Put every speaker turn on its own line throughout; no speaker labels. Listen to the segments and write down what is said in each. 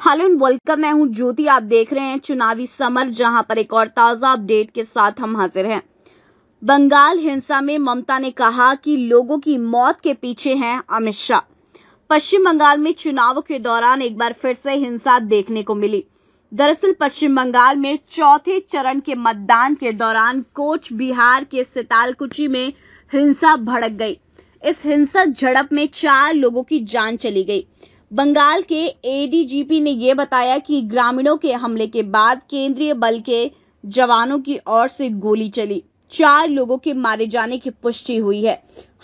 Hello and welcome. मैं हूं ज्योति। आप देख रहे हैं चुनावी समर, जहां पर एक और ताजा अपडेट के साथ हम हाजिर हैं। बंगाल हिंसा में ममता ने कहा कि लोगों की मौत के पीछे हैं अमित शाह। पश्चिम बंगाल में चुनावों के दौरान एक बार फिर से हिंसा देखने को मिली। दरअसल पश्चिम बंगाल में चौथे चरण के मतदान के दौरान कोच बिहार के सितालकुची में हिंसा भड़क गई। इस हिंसक झड़प में 4 लोगों की जान चली गई। बंगाल के एडीजीपी ने यह बताया कि ग्रामीणों के हमले के बाद केंद्रीय बल के जवानों की ओर से गोली चली। 4 लोगों के मारे जाने की पुष्टि हुई है।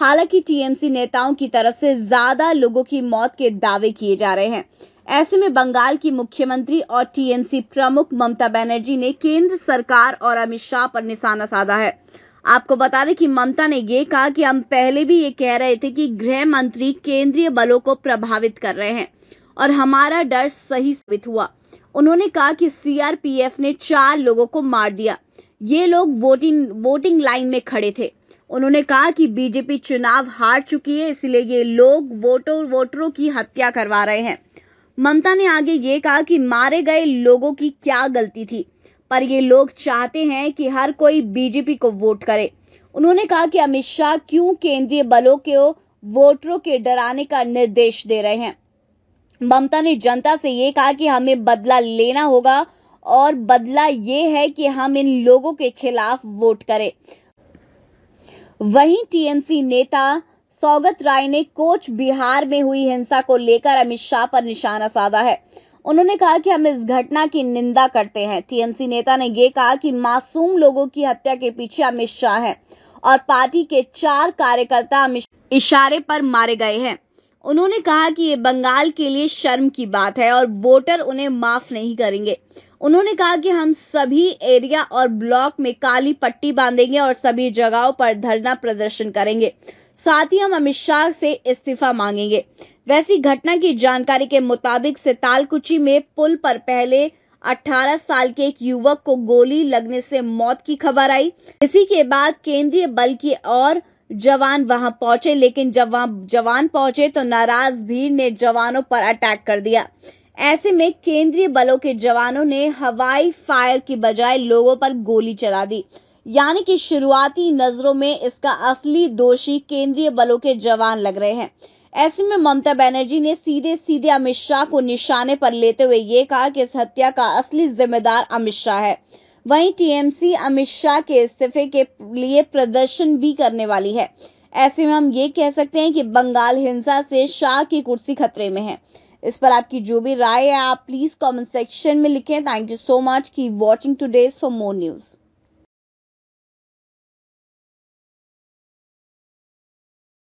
हालांकि टीएमसी नेताओं की तरफ से ज्यादा लोगों की मौत के दावे किए जा रहे हैं। ऐसे में बंगाल की मुख्यमंत्री और टीएमसी प्रमुख ममता बनर्जी ने केंद्र सरकार और अमित शाह पर निशाना साधा है। आपको बता दें कि ममता ने ये कहा कि हम पहले भी ये कह रहे थे कि गृह मंत्री केंद्रीय बलों को प्रभावित कर रहे हैं और हमारा डर सही साबित हुआ। उन्होंने कहा कि सीआरपीएफ ने 4 लोगों को मार दिया। ये लोग वोटिंग लाइन में खड़े थे। उन्होंने कहा कि बीजेपी चुनाव हार चुकी है, इसलिए ये लोग वोटरों की हत्या करवा रहे हैं। ममता ने आगे ये कहा कि मारे गए लोगों की क्या गलती थी, पर ये लोग चाहते हैं कि हर कोई बीजेपी को वोट करे। उन्होंने कहा कि अमित शाह क्यों केंद्रीय बलों को वोटरों के डराने का निर्देश दे रहे हैं। ममता ने जनता से ये कहा कि हमें बदला लेना होगा और बदला ये है कि हम इन लोगों के खिलाफ वोट करें। वहीं टीएमसी नेता सौगत राय ने कोच बिहार में हुई हिंसा को लेकर अमित शाह पर निशाना साधा है। उन्होंने कहा कि हम इस घटना की निंदा करते हैं। टीएमसी नेता ने यह कहा कि मासूम लोगों की हत्या के पीछे अमित शाह हैं और पार्टी के 4 कार्यकर्ता इशारे पर मारे गए हैं। उन्होंने कहा कि ये बंगाल के लिए शर्म की बात है और वोटर उन्हें माफ नहीं करेंगे। उन्होंने कहा कि हम सभी एरिया और ब्लॉक में काली पट्टी बांधेंगे और सभी जगहों पर धरना प्रदर्शन करेंगे। साथ ही हम अमित शाह से इस्तीफा मांगेंगे। वैसी घटना की जानकारी के मुताबिक सितालकुची में पुल पर पहले 18 साल के एक युवक को गोली लगने से मौत की खबर आई। इसी के बाद केंद्रीय बल की और जवान वहां पहुंचे, लेकिन जब वहां जवान पहुंचे तो नाराज भीड़ ने जवानों पर अटैक कर दिया। ऐसे में केंद्रीय बलों के जवानों ने हवाई फायर की बजाय लोगों पर गोली चला दी। यानी कि शुरुआती नजरों में इसका असली दोषी केंद्रीय बलों के जवान लग रहे हैं। ऐसे में ममता बनर्जी ने सीधे अमित शाह को निशाने पर लेते हुए ये कहा कि इस हत्या का असली जिम्मेदार अमित शाह है। वहीं टीएमसी अमित शाह के इस्तीफे के लिए प्रदर्शन भी करने वाली है। ऐसे में हम ये कह सकते हैं कि बंगाल हिंसा से शाह की कुर्सी खतरे में है। इस पर आपकी जो भी राय है आप प्लीज कमेंट सेक्शन में लिखें। Thank you so much. Keep watching today's for more news.